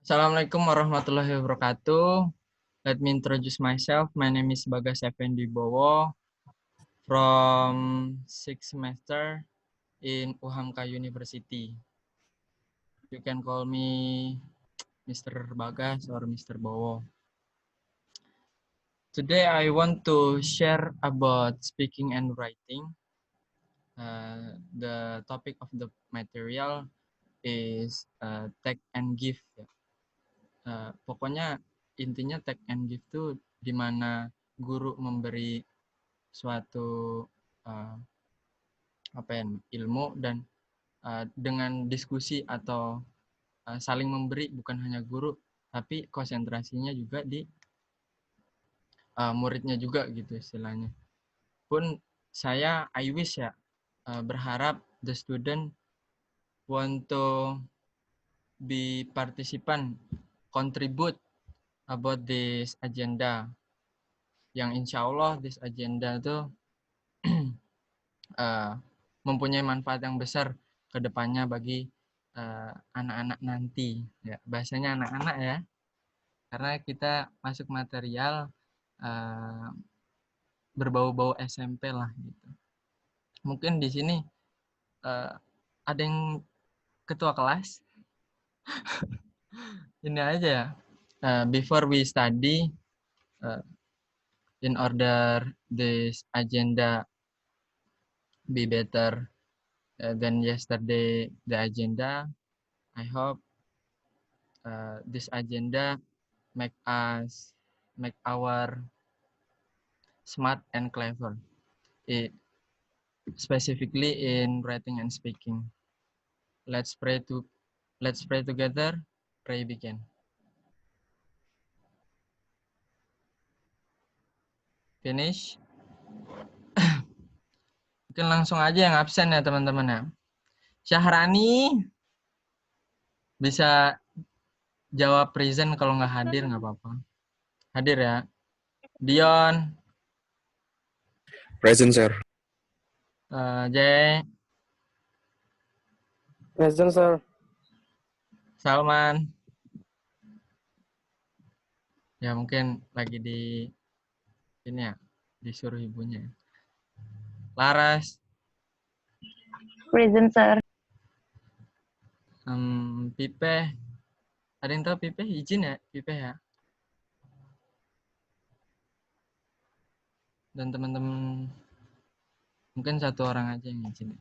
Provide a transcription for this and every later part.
Assalamualaikum warahmatullahi wabarakatuh. Let me introduce myself. My name is Bagas Effendi Bowo from 6th semester in UHAMKA University. You can call me Mr. Bagas or Mr. Bowo. Today I want to share about speaking and writing. The topic of the material is take and give. Pokoknya intinya take and give itu di mana guru memberi suatu ilmu dan dengan diskusi atau saling memberi, bukan hanya guru tapi konsentrasinya juga di muridnya juga gitu istilahnya. Pun I wish berharap the student want to be participant, contribute about this agenda, yang insya Allah this agenda tuh mempunyai manfaat yang besar ke depannya bagi anak-anak nanti. Ya, bahasanya anak-anak ya, karena kita masuk material berbau-bau SMP lah gitu. Mungkin di sini ada yang ketua kelas. Ini aja ya. Before we study, in order this agenda be better than yesterday the agenda, I hope this agenda make our smart and clever, specifically in writing and speaking. Let's pray together. Pray begin. Finish. Mungkin langsung aja yang absen ya teman-teman ya. Syahrani bisa jawab present, kalau nggak hadir nggak apa-apa. Hadir ya. Dion. Present, sir. Jay. Present, sir. Salman. Ya mungkin lagi di ini ya, disuruh ibunya. Laras. Present, sir. Pipe. Ada yang tahu Pipe? Izin ya, Pipe ya. Dan teman-teman mungkin satu orang aja yang izin.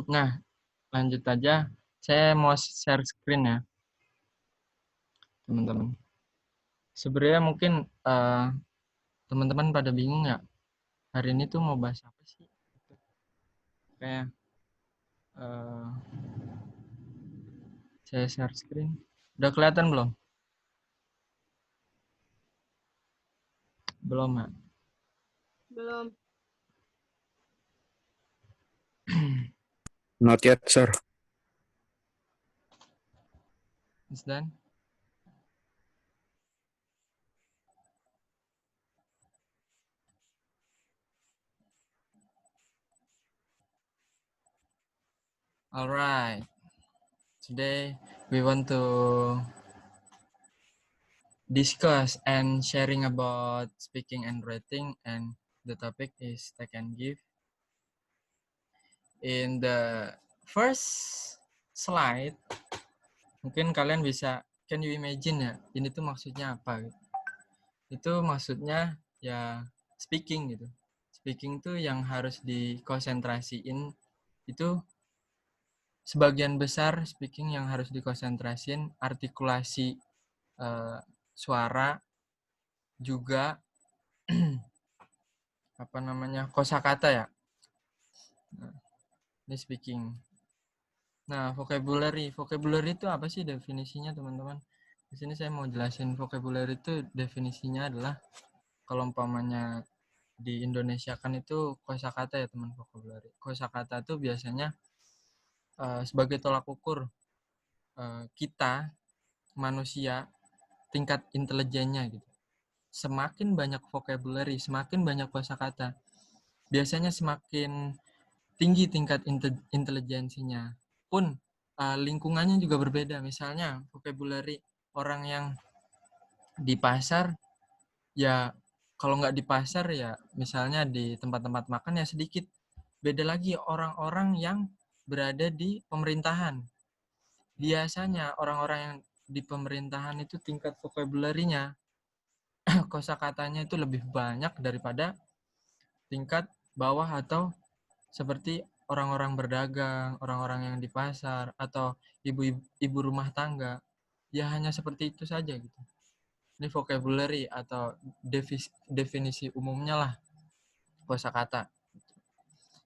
Nah, lanjut aja. Saya mau share screen ya, teman-teman. Sebenarnya mungkin teman-teman pada bingung ya, hari ini tuh mau bahas apa sih? Kayak saya share screen. Udah kelihatan belum? Belum ya? Belum. Not yet, sir. It's done? Alright. Today we want to discuss and sharing about speaking and writing, and the topic is take and give. In the first slide, mungkin kalian bisa, can you imagine ya, ini tuh maksudnya apa gitu. Itu maksudnya ya speaking gitu. Speaking tuh yang harus dikonsentrasiin itu sebagian besar speaking yang harus dikonsentrasiin, artikulasi suara juga kosakata ya. Nah, ini speaking. Nah, vocabulary itu apa sih definisinya, teman-teman? Di sini saya mau jelasin vocabulary itu definisinya adalah, kalau umpamanya di Indonesia kan itu kosakata ya teman, vocabulary. Kosakata itu biasanya sebagai tolak ukur kita manusia tingkat intelijennya gitu. Semakin banyak vocabulary, semakin banyak kosakata, biasanya semakin tinggi tingkat intelijensinya. Pun lingkungannya juga berbeda. Misalnya vocabulary orang yang di pasar ya, kalau nggak di pasar ya misalnya di tempat-tempat makan ya sedikit. Beda lagi orang-orang yang berada di pemerintahan. Biasanya orang-orang yang di pemerintahan itu tingkat vocabulary-nya, kosakatanya itu lebih banyak daripada tingkat bawah atau seperti orang-orang berdagang, orang-orang yang di pasar, atau ibu rumah tangga. Ya hanya seperti itu saja gitu. Ini vocabulary atau definisi umumnya lah kosakata.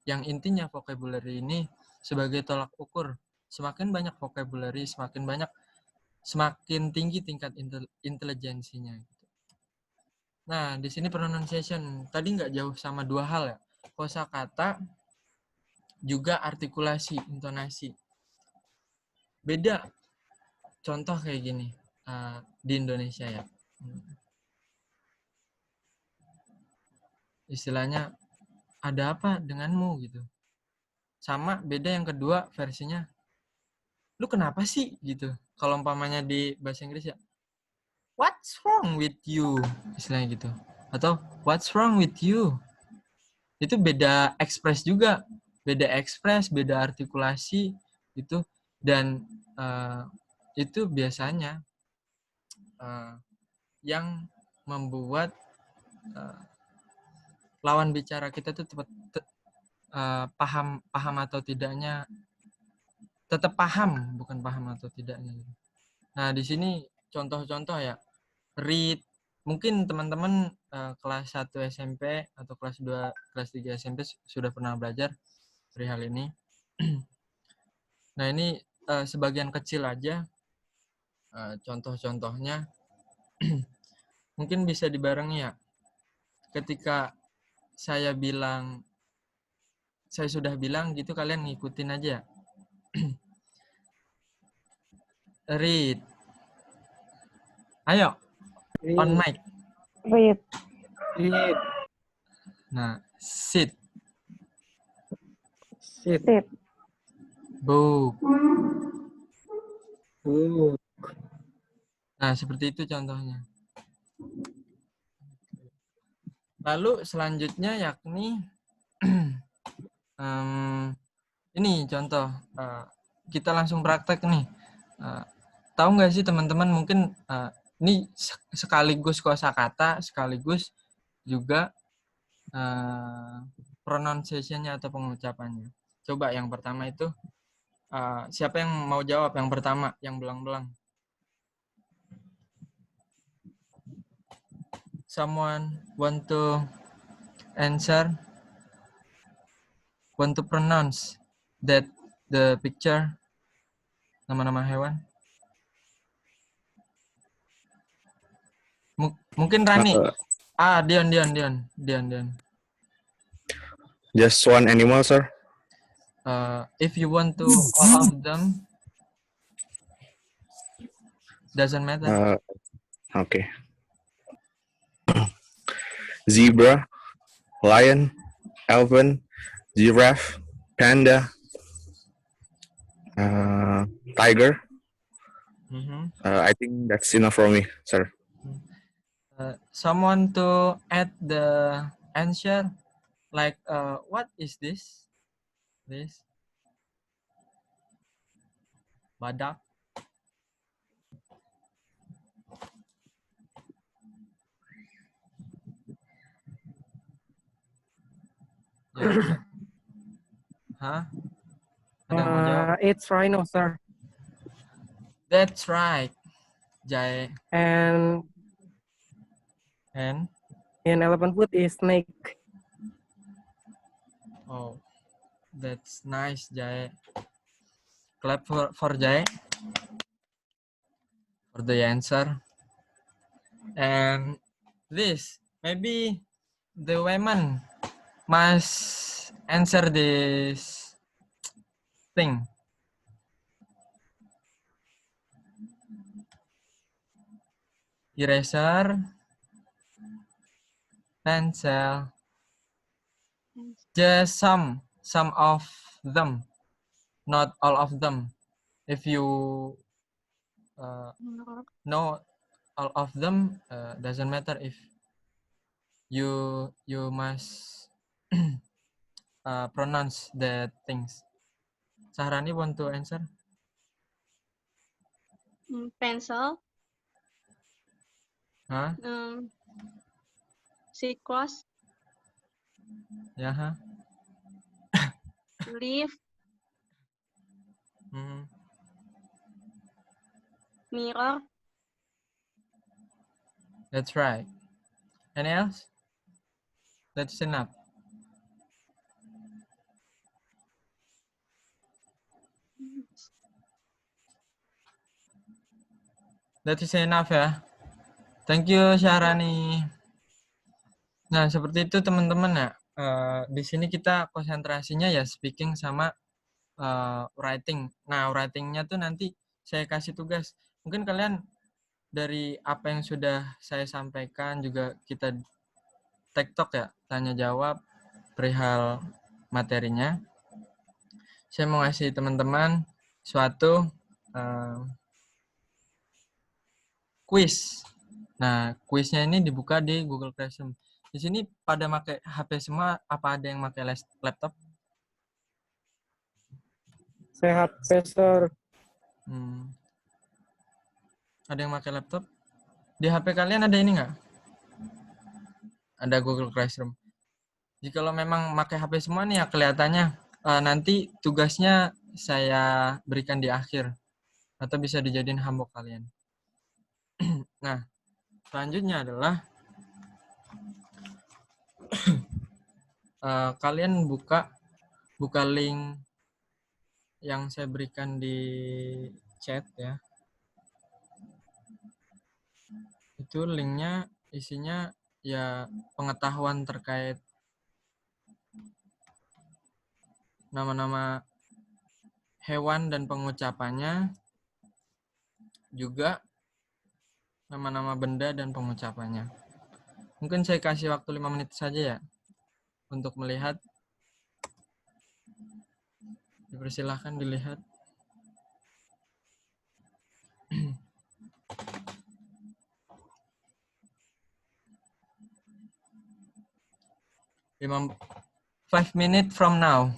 Yang intinya vocabulary ini sebagai tolak ukur. Semakin banyak vocabulary, semakin tinggi tingkat intelijensinya. Nah, di sini pronunciation. Tadi nggak jauh sama dua hal ya. Kosakata juga artikulasi, intonasi. Beda. Contoh kayak gini di Indonesia ya. Istilahnya, ada apa denganmu gitu. Sama beda yang kedua versinya, lu kenapa sih gitu. Kalau umpamanya di bahasa Inggris ya, what's wrong with you? Istilahnya gitu. Atau what's wrong with you? Itu beda ekspres juga. Beda ekspres, beda artikulasi gitu. Dan itu biasanya yang membuat lawan bicara kita tuh paham atau tidaknya, tetap paham, bukan paham atau tidaknya. Nah, di sini contoh-contoh ya. Read. Mungkin teman-teman kelas 1 SMP atau kelas 2, kelas 3 SMP sudah pernah belajar perihal ini. Nah, ini sebagian kecil aja contoh-contohnya. Mungkin bisa dibarengi ya. Ketika saya sudah bilang gitu, kalian ngikutin aja. Read. Ayo. On mic. Read. Read. Nah, sit. Sit. Sit. Book. Book. Nah, seperti itu contohnya. Lalu selanjutnya yakni ini contoh. Kita langsung praktek nih. Tahu nggak sih teman-teman, mungkin ini sekaligus kosakata, sekaligus juga pronunciation-nya atau pengucapannya. Coba yang pertama itu, siapa yang mau jawab yang pertama, yang belang-belang? Someone want to answer? Want to pronounce that the picture? Nama-nama hewan? Mungkin Rani. Dion. Just one animal, sir. If you want to all of them, doesn't matter. Okay. Zebra, lion, elephant, giraffe, panda, tiger. I think that's enough for me, sir. Someone to add the answer, like what is this? This badak. Yeah. Hah? Ada yang mau jawab? It's rhino, sir. That's right, Jai. And in elephant food is snake. Oh, that's nice, Jai. Clap for Jai for the answer. And this, maybe the women must answer this thing. Eraser, pencil, just some of them, not all of them. If you no, all of them doesn't matter if you must pronounce the things. Sahrani want to answer? Pencil. Huh? Sequoise. Yeah, huh? Leaf. Mirror. That's right. Any else? That's enough. That is enough ya. Thank you Syahrani. Nah seperti itu teman-teman ya. Di sini kita konsentrasinya ya speaking sama writing. Nah writingnya tuh nanti saya kasih tugas. Mungkin kalian dari apa yang sudah saya sampaikan juga kita tektok ya, tanya jawab perihal materinya. Saya mau ngasih teman-teman suatu quiz. Nah, kuisnya ini dibuka di Google Classroom. Di sini pada pakai HP semua, apa ada yang pakai laptop? Sehat, Sir. Ada yang pakai laptop? Di HP kalian ada ini nggak? Ada Google Classroom. Jika lo memang pakai HP semua nih ya kelihatannya, nanti tugasnya saya berikan di akhir. Atau bisa dijadiin homework kalian. Nah, selanjutnya adalah kalian buka link yang saya berikan di chat ya. Itu linknya isinya ya pengetahuan terkait nama-nama hewan dan pengucapannya, juga nama-nama benda dan pengucapannya. Mungkin saya kasih waktu 5 menit saja ya untuk melihat. Dipersilahkan dilihat. Five minutes from now.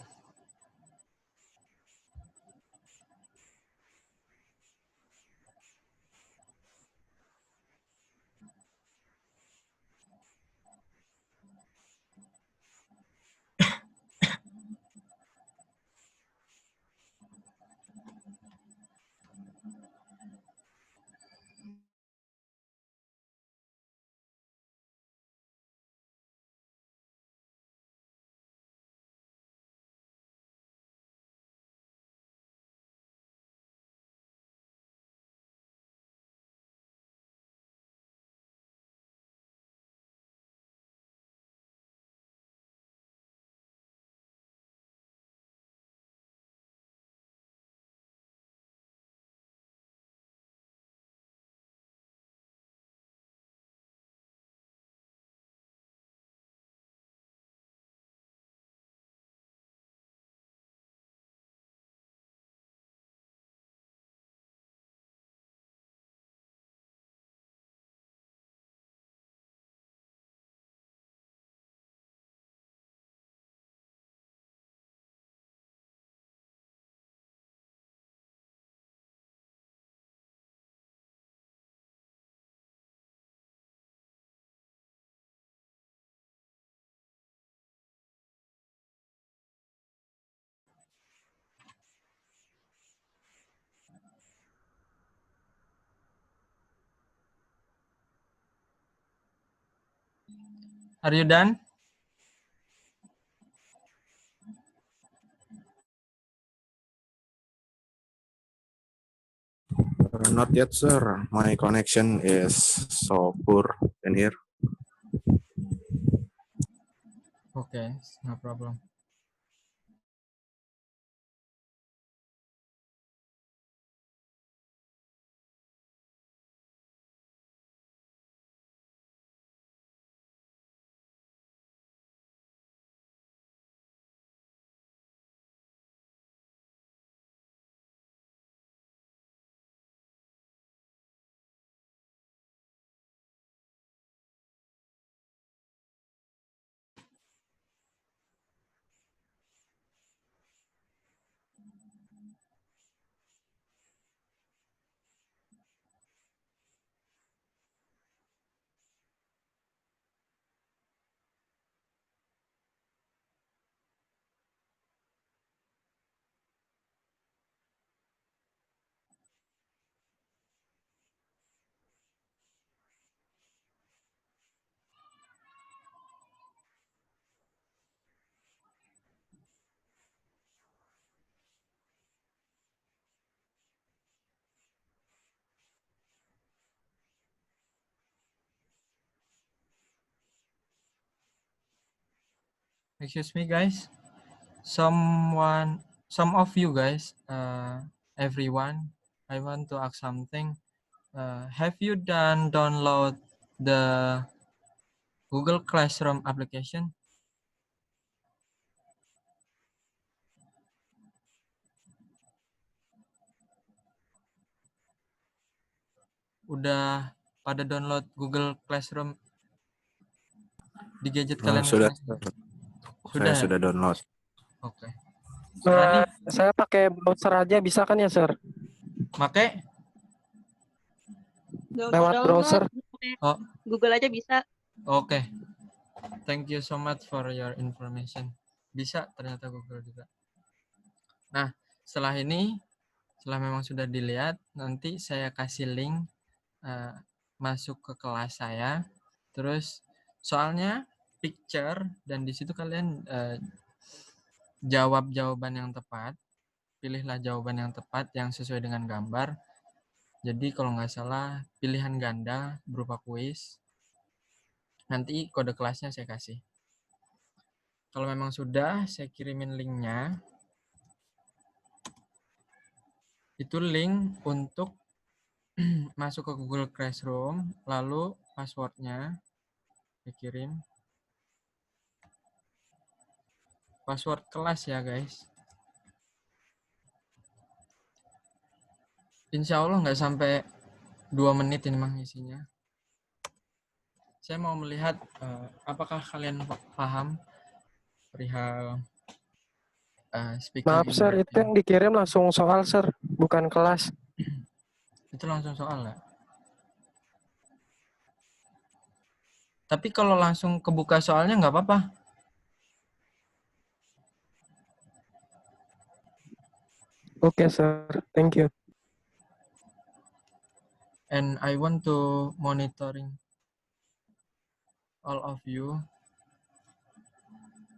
Are you done? Not yet, sir. My connection is so poor in here. Okay, no problem. Excuse me, guys. Some of you guys, everyone, I want to ask something. Have you download the Google Classroom application? Udah pada download Google Classroom di gadget kalian Sudah, masing-masing? saya Sudah ya? sudah download. Oke. Rani, Saya pakai browser aja bisa kan ya, Sir? make? Lewat browser. Oh, Google aja bisa. oke. Thank you so much for your information. Bisa ternyata Google juga. Nah, setelah ini, setelah memang sudah dilihat, nanti saya kasih link masuk ke kelas saya. Terus soalnya picture dan di situ kalian jawab jawaban yang tepat. Pilihlah jawaban yang tepat yang sesuai dengan gambar. Jadi kalau nggak salah pilihan ganda berupa kuis. Nanti kode kelasnya saya kasih. Kalau memang sudah, saya kirimin linknya. Itu link untuk masuk ke Google Classroom, lalu passwordnya dikirim. Password kelas ya guys. Insya Allah nggak sampai 2 menit ini mah isinya. Saya mau melihat apakah kalian paham perihal speaking. Maaf, Sir, itu yang dikirim langsung soal, Sir, bukan kelas. Itu langsung soal ya? Tapi kalau langsung kebuka soalnya nggak apa-apa. Oke, Sir. Thank you. And I want to monitoring all of you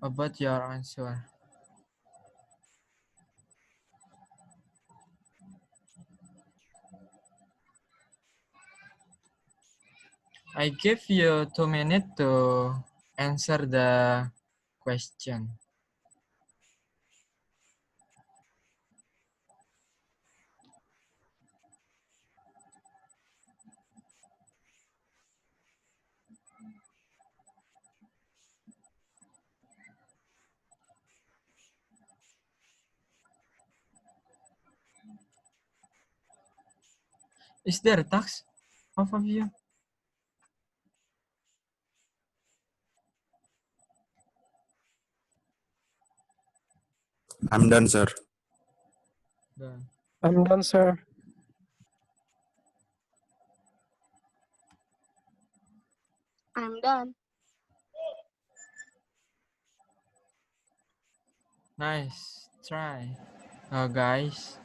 about your answer. I give you 2 minutes to answer the question. Is there a task of you? I'm done, sir. Done. I'm done, Sir. I'm done. Nice try, guys.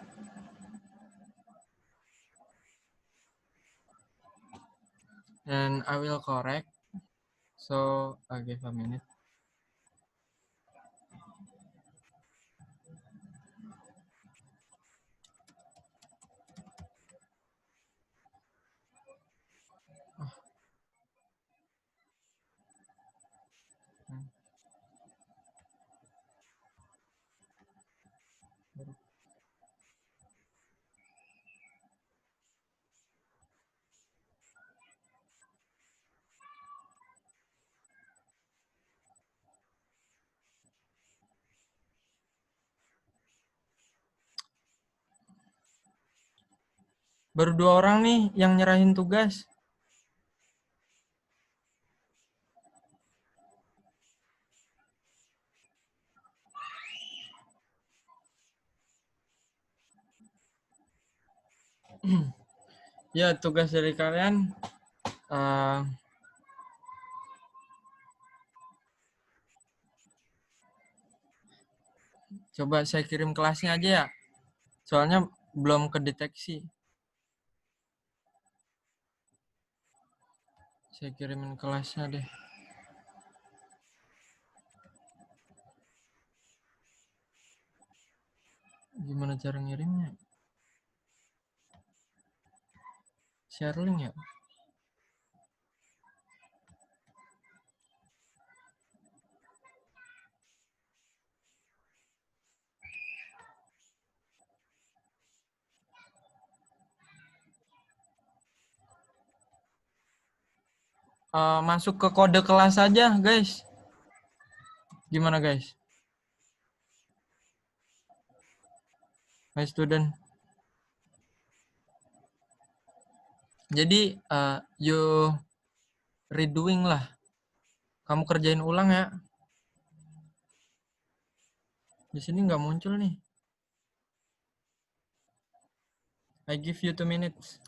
And I will correct. So I'll give a minute. Baru 2 orang nih yang nyerahin tugas. Ya, tugas dari kalian coba saya kirim kelasnya aja ya. Soalnya belum kedeteksi. Saya kirimin kelasnya deh. Gimana cara ngirimnya? Share link ya? masuk ke kode kelas saja, guys. Gimana, guys? My student. Jadi, you redoing lah. Kamu kerjain ulang ya. Di sini nggak muncul nih. I give you 2 minutes.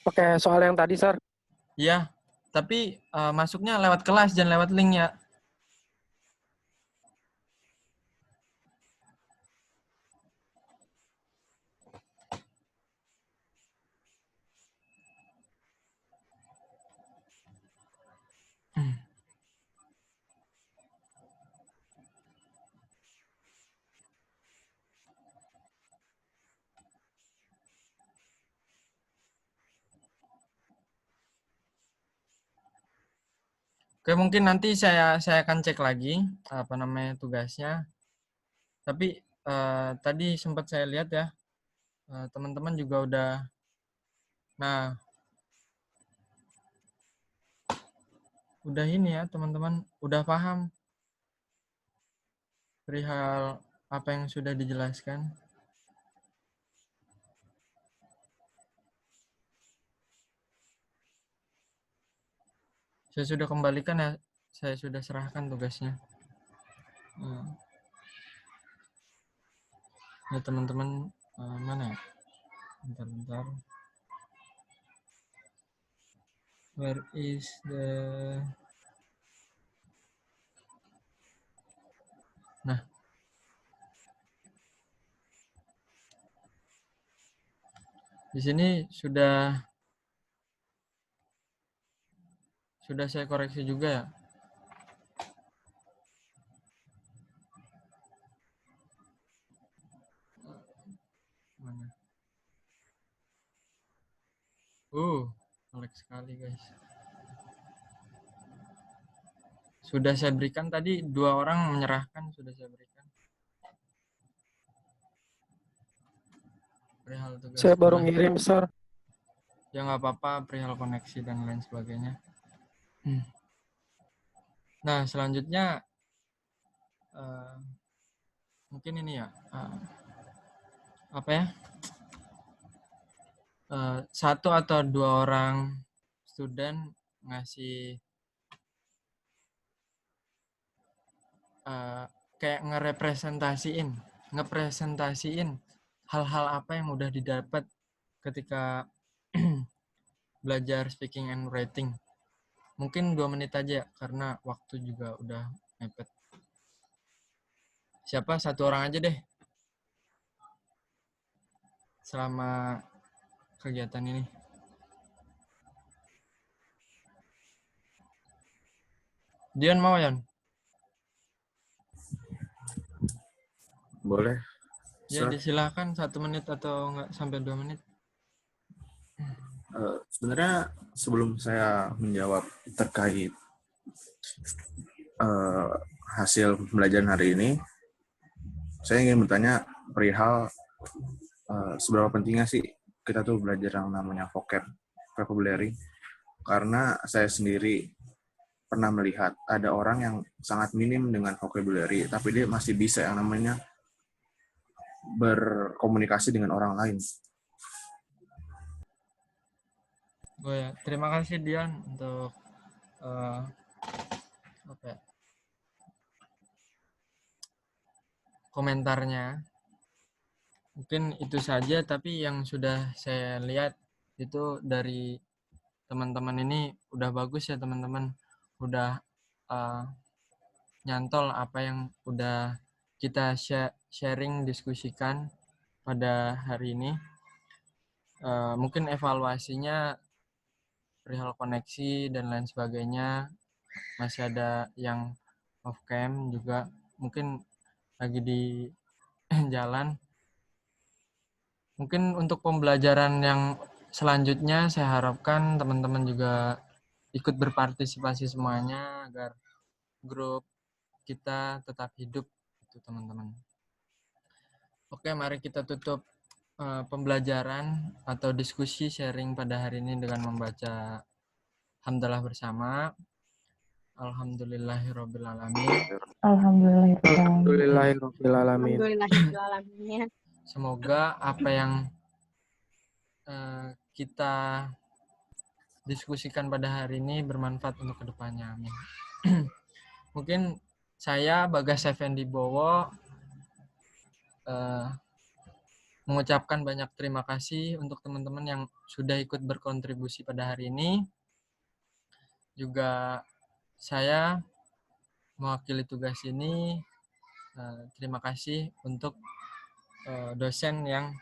Pakai soal yang tadi, Sir. Ya, tapi masuknya lewat kelas, jangan lewat link ya. Oke, mungkin nanti saya akan cek lagi apa namanya tugasnya. Tapi tadi sempat saya lihat ya, teman-teman juga udah, nah, udah ini ya teman-teman, udah paham perihal apa yang sudah dijelaskan. Saya sudah kembalikan ya, saya sudah serahkan tugasnya. Ya teman-teman, mana ya? Bentar. Where is the... Nah. Di sini sudah saya koreksi juga ya. Mana? Jelek sekali guys. Sudah saya berikan tadi, 2 orang menyerahkan, sudah saya berikan. Perihal tugas Saya baru sekolah. ngirim, Sir. Ya nggak apa-apa, perihal koneksi dan lain sebagainya. Nah, selanjutnya mungkin ini ya, apa ya? 1 atau 2 orang student ngasih kayak ngepresentasiin hal-hal apa yang udah didapat ketika belajar speaking and writing. Mungkin 2 menit aja karena waktu juga udah mepet. Siapa? 1 orang aja deh. Selama kegiatan ini. Dion mau, Yon? Boleh. Ya, disilahkan 1 menit atau enggak sampai 2 menit. Sebenarnya sebelum saya menjawab terkait hasil pembelajaran hari ini, saya ingin bertanya perihal seberapa pentingnya sih kita tuh belajar yang namanya vocabulary, karena saya sendiri pernah melihat ada orang yang sangat minim dengan vocabulary, tapi dia masih bisa yang namanya berkomunikasi dengan orang lain. Oh ya, terima kasih Dion untuk komentarnya. Mungkin itu saja, tapi yang sudah saya lihat itu dari teman-teman ini udah bagus ya teman-teman. Udah nyantol apa yang udah kita sharing, diskusikan pada hari ini. Mungkin evaluasinya perihal koneksi dan lain sebagainya masih ada yang off cam juga, mungkin lagi di jalan. Mungkin untuk pembelajaran yang selanjutnya saya harapkan teman-teman juga ikut berpartisipasi semuanya agar grup kita tetap hidup itu teman-teman. Oke, mari kita tutup pembelajaran atau diskusi sharing pada hari ini dengan membaca hamdalah bersama. Alhamdulillahirrabbilalamin. Alhamdulillahirrahmanirrahim. Alhamdulillahirrahmanirrahim. Semoga apa yang kita diskusikan pada hari ini bermanfaat untuk kedepannya. Amin. Mungkin saya Bagas Effendi Bowo mengucapkan banyak terima kasih untuk teman-teman yang sudah ikut berkontribusi pada hari ini. Juga saya mewakili tugas ini, terima kasih untuk dosen yang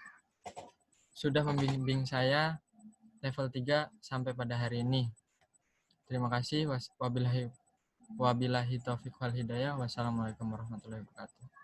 sudah membimbing saya level 3 sampai pada hari ini. Terima kasih. Wabillahi taufiq wal hidayah. Wassalamualaikum warahmatullahi wabarakatuh.